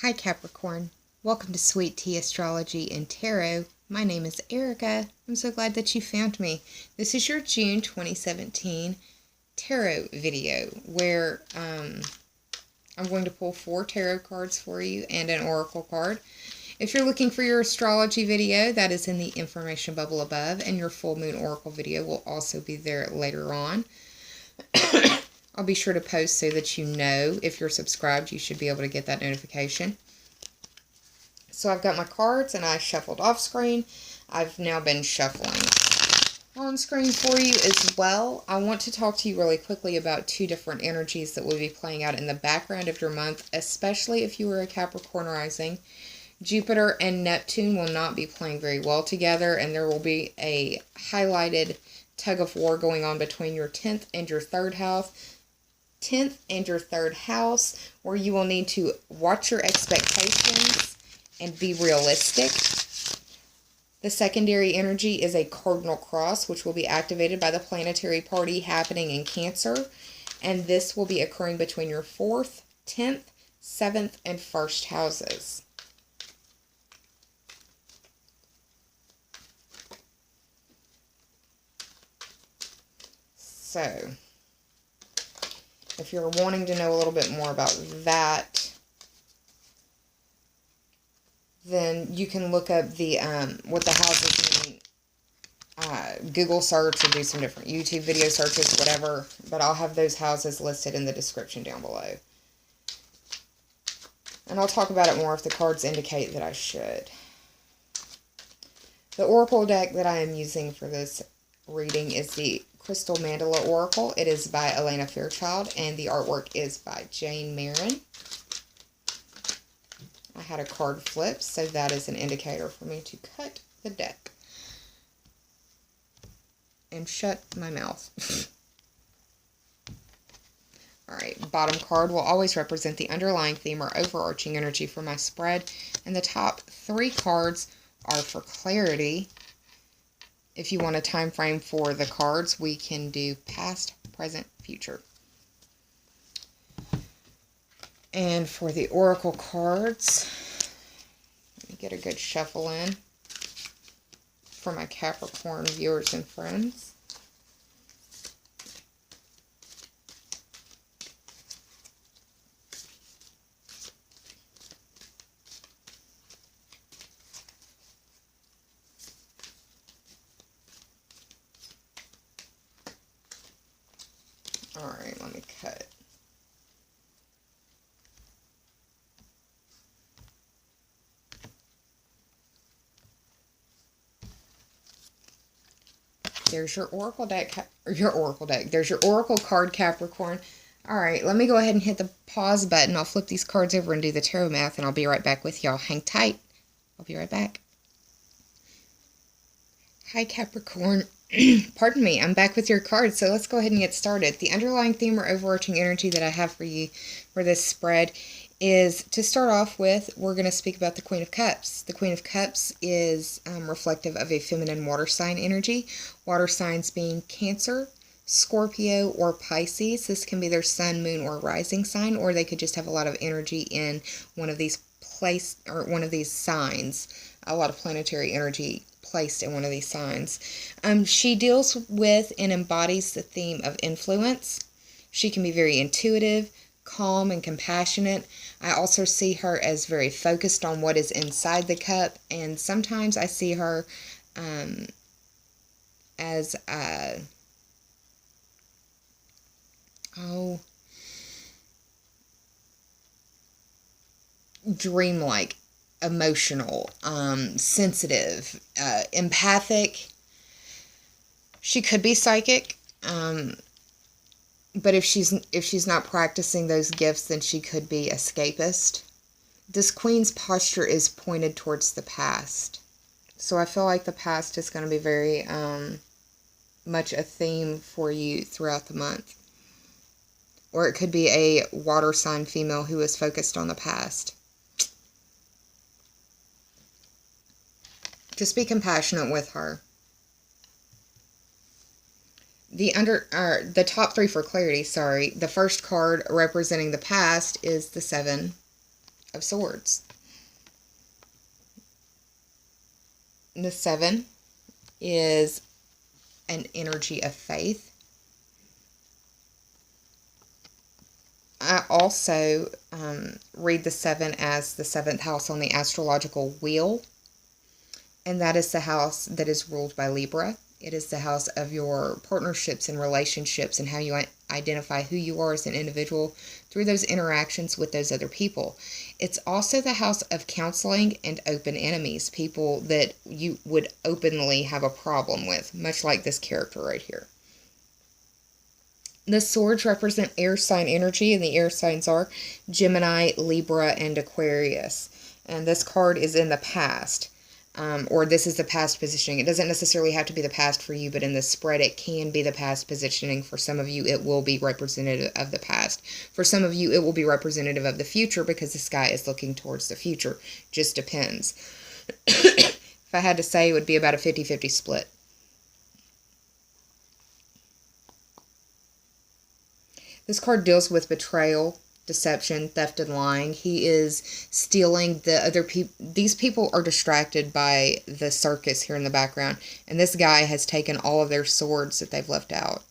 Hi Capricorn, welcome to Sweet Tea Astrology and Tarot. My name is Erica. I'm so glad that you found me. This is your June 2017 tarot video where I'm going to pull 4 tarot cards for you and an oracle card. If you're looking for your astrology video, that is in the information bubble above, and your full moon oracle video will also be there later on. I'll be sure to post so that you know. If you're subscribed, you should be able to get that notification. So I've got my cards and I shuffled off screen. I've now been shuffling on screen for you as well. I want to talk to you really quickly about 2 different energies that will be playing out in the background of your month, especially if you were a Capricorn rising. Jupiter and Neptune will not be playing very well together, and there will be a highlighted tug of war going on between your 10th and your 3rd house. 10th and your 3rd house, where you will need to watch your expectations and be realistic. The secondary energy is a Cardinal Cross, which will be activated by the planetary party happening in Cancer, and this will be occurring between your 4th, 10th, 7th, and 1st houses. So, if you're wanting to know a little bit more about that, then you can look up the what the houses mean, Google search, or do some different YouTube video searches, whatever. But I'll have those houses listed in the description down below. And I'll talk about it more if the cards indicate that I should. The oracle deck that I am using for this reading is the Crystal Mandala Oracle. It is by Elena Fairchild, and the artwork is by Jane Marin. I had a card flip, so that is an indicator for me to cut the deck and shut my mouth. Alright, bottom card will always represent the underlying theme or overarching energy for my spread, and the top 3 cards are for clarity. If you want a time frame for the cards, we can do past, present, future. And for the oracle cards, let me get a good shuffle in for my Capricorn viewers and friends. Alright, let me cut. There's your oracle deck, there's your oracle card, Capricorn. Alright, let me go ahead and hit the pause button. I'll flip these cards over and do the tarot math, and I'll be right back with y'all. Hang tight. I'll be right back. Hi, Capricorn. Pardon me, I'm back with your cards, so let's go ahead and get started. The underlying theme or overarching energy that I have for you for this spread is, to start off with, we're going to speak about the Queen of Cups. The Queen of Cups is reflective of a feminine water sign energy. Water signs being Cancer, Scorpio, or Pisces. This can be their sun, moon, or rising sign, or they could just have a lot of energy in one of these signs. A lot of planetary energy placed in one of these signs. She deals with and embodies the theme of influence. She can be very intuitive, calm, and compassionate. I also see her as very focused on what is inside the cup, and sometimes I see her as dreamlike, emotional, sensitive, empathic. She could be psychic, but if she's not practicing those gifts, then she could be escapist. This Queen's posture is pointed towards the past, so I feel like the past is going to be very much a theme for you throughout the month. Or it could be a water sign female who is focused on the past. Just be compassionate with her. The top 3 for clarity, sorry. The first card representing the past is the 7 of Swords. And the 7 is an energy of faith. I also read the 7 as the 7th house on the astrological wheel, and that is the house that is ruled by Libra. It is the house of your partnerships and relationships and how you identify who you are as an individual through those interactions with those other people. It's also the house of counseling and open enemies, people that you would openly have a problem with, much like this character right here. The swords represent air sign energy, and the air signs are Gemini, Libra, and Aquarius. And this card is in the past, or this is the past positioning. It doesn't necessarily have to be the past for you, but in this spread, it can be the past positioning. For some of you, it will be representative of the past. For some of you, it will be representative of the future because the sky is looking towards the future. Just depends. If I had to say, it would be about a 50-50 split. This card deals with betrayal, deception, theft, and lying. He is stealing the other people. These people are distracted by the circus here in the background. And this guy has taken all of their swords that they've left out.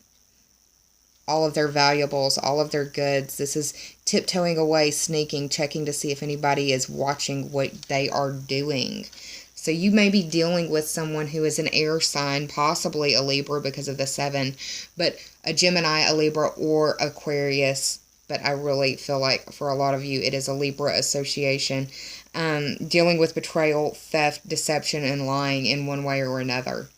All of their valuables, all of their goods. This is tiptoeing away, sneaking, checking to see if anybody is watching what they are doing. So you may be dealing with someone who is an air sign, possibly a Libra because of the 7, but a Gemini, a Libra, or Aquarius. But I really feel like for a lot of you, it is a Libra association. Dealing with betrayal, theft, deception, and lying in one way or another.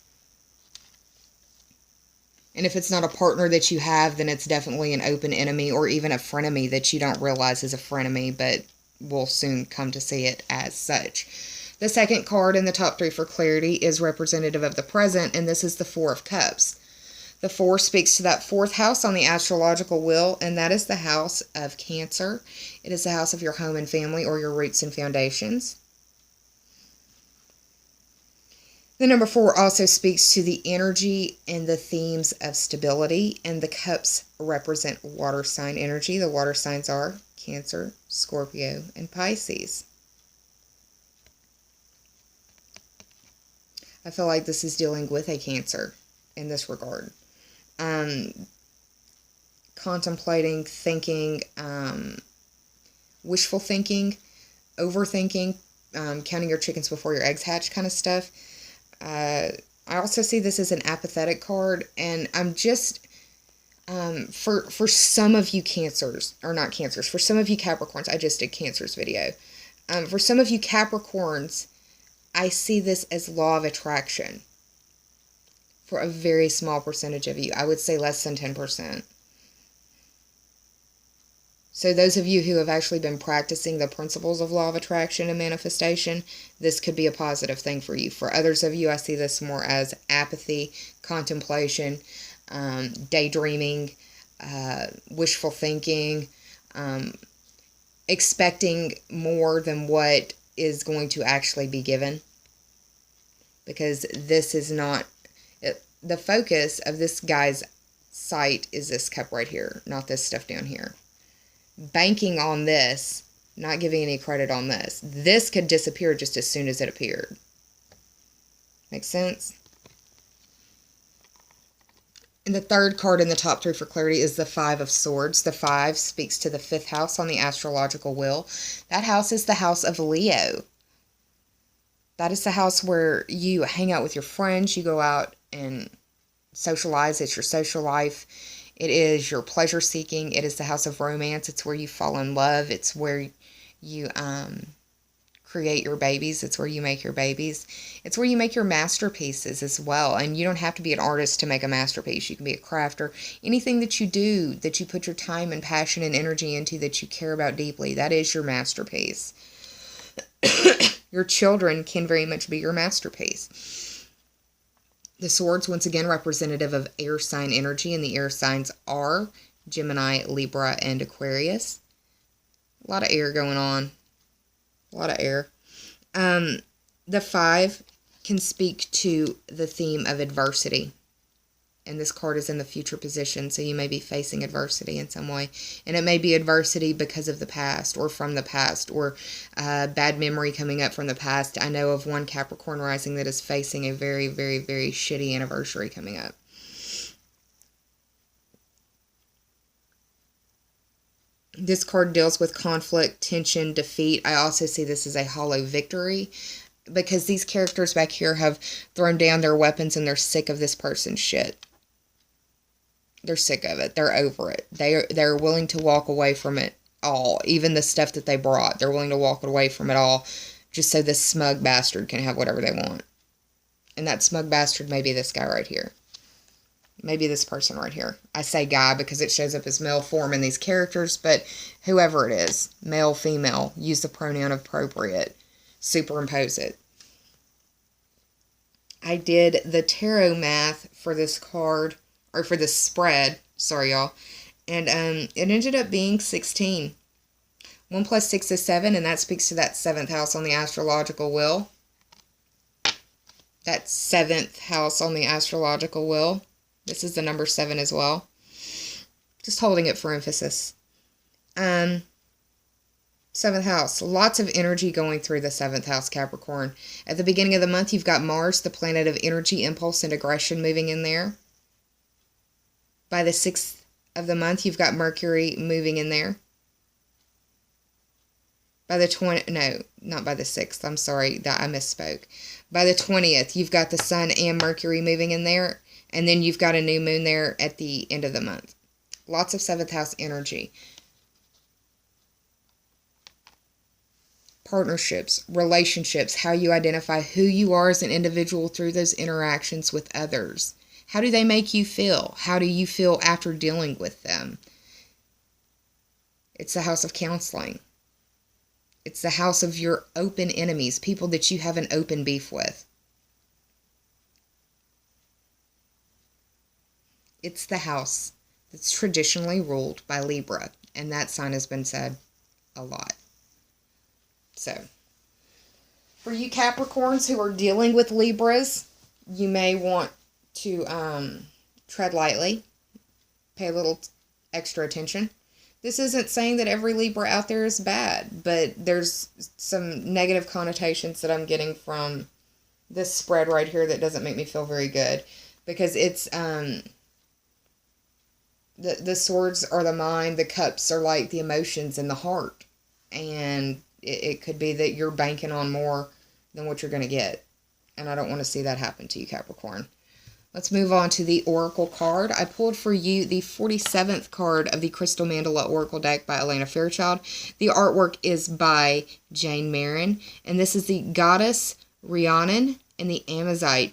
And if it's not a partner that you have, then it's definitely an open enemy or even a frenemy that you don't realize is a frenemy, but will soon come to see it as such. The second card in the top 3 for clarity is representative of the present, and this is the 4 of Cups. The 4 speaks to that 4th house on the astrological wheel, and that is the house of Cancer. It is the house of your home and family, or your roots and foundations. The number 4 also speaks to the energy and the themes of stability, and the cups represent water sign energy. The water signs are Cancer, Scorpio, and Pisces. I feel like this is dealing with a Cancer in this regard. Contemplating, thinking, wishful thinking, overthinking, counting your chickens before your eggs hatch kind of stuff. I also see this as an apathetic card, and I'm just, for some of you Cancers, or not Cancers, for some of you Capricorns, I just did Cancers video. For some of you Capricorns, I see this as law of attraction. For a very small percentage of you, I would say less than 10%. So those of you who have actually been practicing the principles of law of attraction and manifestation, this could be a positive thing for you. For others of you, I see this more as apathy, contemplation, daydreaming, wishful thinking, expecting more than what is going to actually be given. Because this is not, the focus of this guy's sight is this cup right here, not this stuff down here. Banking on this, not giving any credit on this. This could disappear just as soon as it appeared. Make sense? And the third card in the top 3 for clarity is the 5 of Swords. The 5 speaks to the 5th house on the astrological wheel. That house is the house of Leo. That is the house where you hang out with your friends, you go out and socialize. It's your social life. It is your pleasure seeking. It is the house of romance. It's where you fall in love. It's where you create your babies. It's where you make your babies. It's where you make your masterpieces as well. And you don't have to be an artist to make a masterpiece. You can be a crafter. Anything that you do, that you put your time and passion and energy into, that you care about deeply, that is your masterpiece. Your children can very much be your masterpiece. The swords, once again, representative of air sign energy, and the air signs are Gemini, Libra, and Aquarius. A lot of air going on. A lot of air. The 5 can speak to the theme of adversity And this card is in the future position, so you may be facing adversity in some way. And it may be adversity because of the past, or from the past, or bad memory coming up from the past. I know of one Capricorn rising that is facing a very, very, very shitty anniversary coming up. This card deals with conflict, tension, defeat. I also see this as a hollow victory, because these characters back here have thrown down their weapons and they're sick of this person's shit. They're sick of it. They're over it. They're willing to walk away from it all. Even the stuff that they brought. They're willing to walk away from it all just so this smug bastard can have whatever they want. And that smug bastard may be this guy right here. Maybe this person right here. I say guy because it shows up as male form in these characters, but whoever it is, male, female, use the pronoun appropriate. Superimpose it. I did the tarot math for this card, or for this spread, sorry y'all, and it ended up being 16. 1 plus 6 is 7, and that speaks to that 7th house on the astrological wheel. That 7th house on the astrological wheel. This is the number 7 as well. Just holding it for emphasis. 7th house. Lots of energy going through the 7th house, Capricorn. At the beginning of the month, you've got Mars, the planet of energy, impulse, and aggression, moving in there. By the 6th of the month, you've got Mercury moving in there. By the no, not by the 6th. I'm sorry, that I misspoke. By the 20th, you've got the Sun and Mercury moving in there. And then you've got a new moon there at the end of the month. Lots of 7th house energy. Partnerships, relationships, how you identify who you are as an individual through those interactions with others. How do they make you feel? How do you feel after dealing with them? It's the house of counseling. It's the house of your open enemies, people that you have an open beef with. It's the house that's traditionally ruled by Libra, and that sign has been said a lot. So, for you Capricorns who are dealing with Libras, you may want to tread lightly, pay a little extra attention. This isn't saying that every Libra out there is bad, but there's some negative connotations that I'm getting from this spread right here that doesn't make me feel very good, because it's the swords are the mind, the cups are like the emotions and the heart, and it could be that you're banking on more than what you're going to get, and I don't want to see that happen to you, Capricorn. Let's move on to the Oracle card. I pulled for you the 47th card of the Crystal Mandala Oracle deck by Elena Fairchild. The artwork is by Jane Marin, and this is the Goddess Rhiannon and the Amazonite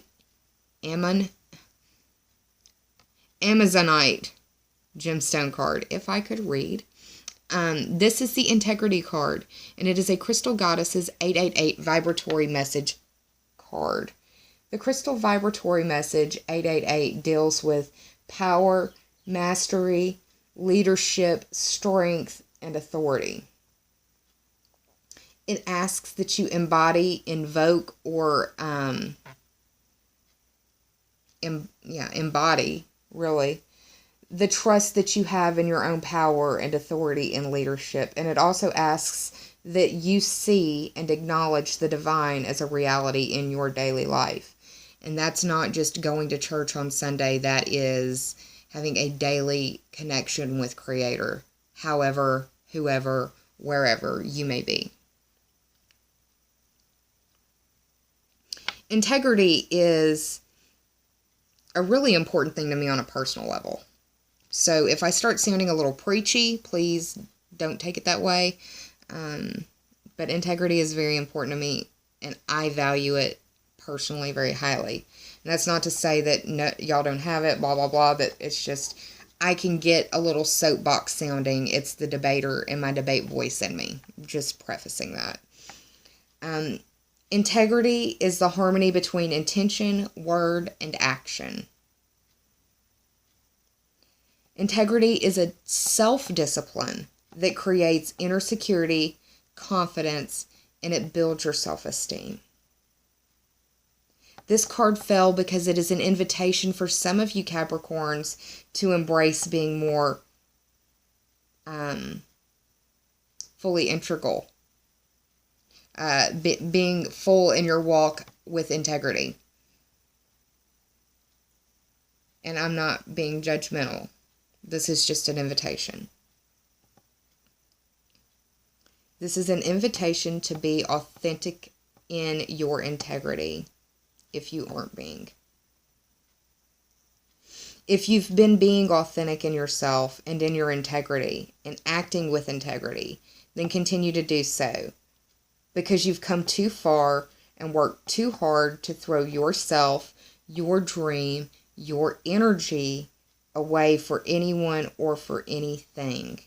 gemstone card, if I could read. This is the Integrity card, and it is a Crystal Goddess's 888 vibratory message card. The Crystal Vibratory Message 888 deals with power, mastery, leadership, strength, and authority. It asks that you embody, invoke, or embody, really, the trust that you have in your own power and authority and leadership. And it also asks that you see and acknowledge the divine as a reality in your daily life. And that's not just going to church on Sunday. That is having a daily connection with Creator, however, whoever, wherever you may be. Integrity is a really important thing to me on a personal level. So if I start sounding a little preachy, please don't take it that way. But integrity is very important to me, and I value it personally very highly. And that's not to say that no, y'all don't have it, blah, blah, blah, but it's just, I can get a little soapbox sounding. It's the debater and my debate voice in me. Just prefacing that. Integrity is the harmony between intention, word, and action. Integrity is a self-discipline that creates inner security, confidence, and it builds your self-esteem. This card fell because it is an invitation for some of you Capricorns to embrace being more fully integral. Being full in your walk with integrity. And I'm not being judgmental. This is just an invitation. This is an invitation to be authentic in your integrity, if you aren't being. If you've been being authentic in yourself and in your integrity and acting with integrity, then continue to do so. Because you've come too far and worked too hard to throw yourself, your dream, your energy away for anyone or for anything.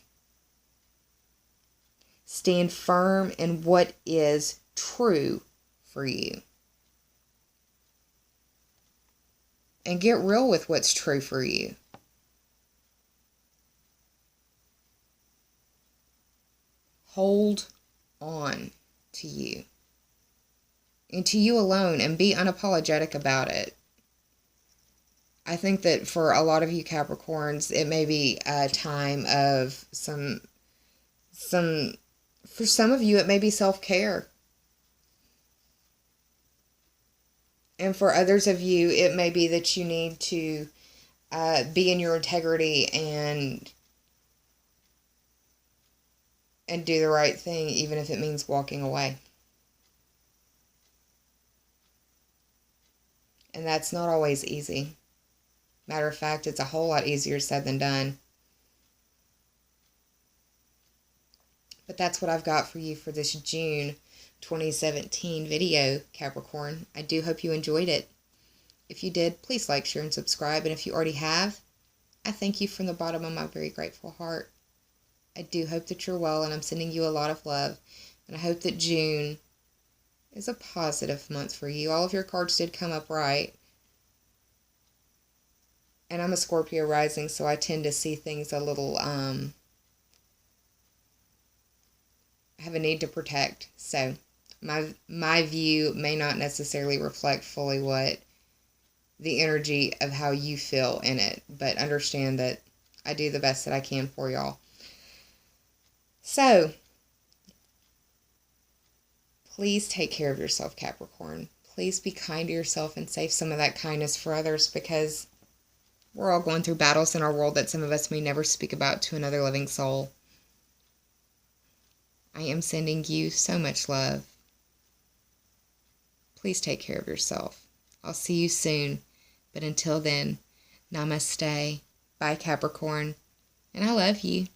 Stand firm in what is true for you. And get real with what's true for you. Hold on to you. And to you alone, and be unapologetic about it. I think that for a lot of you Capricorns, it may be a time of for some of you, it may be self-care. And for others of you, it may be that you need to be in your integrity and do the right thing, even if it means walking away. And that's not always easy. Matter of fact, it's a whole lot easier said than done. But that's what I've got for you for this June 2017 video, Capricorn. I do hope you enjoyed it. If you did, please like, share, and subscribe. And if you already have, I thank you from the bottom of my very grateful heart. I do hope that you're well, and I'm sending you a lot of love. And I hope that June is a positive month for you. All of your cards did come up right. And I'm a Scorpio rising, so I tend to see things a little, I have a need to protect. So my view may not necessarily reflect fully what the energy of how you feel in it. But understand that I do the best that I can for y'all. So, please take care of yourself, Capricorn. Please be kind to yourself and save some of that kindness for others, because we're all going through battles in our world that some of us may never speak about to another living soul. I am sending you so much love. Please take care of yourself. I'll see you soon. But until then, namaste. Bye, Capricorn. And I love you.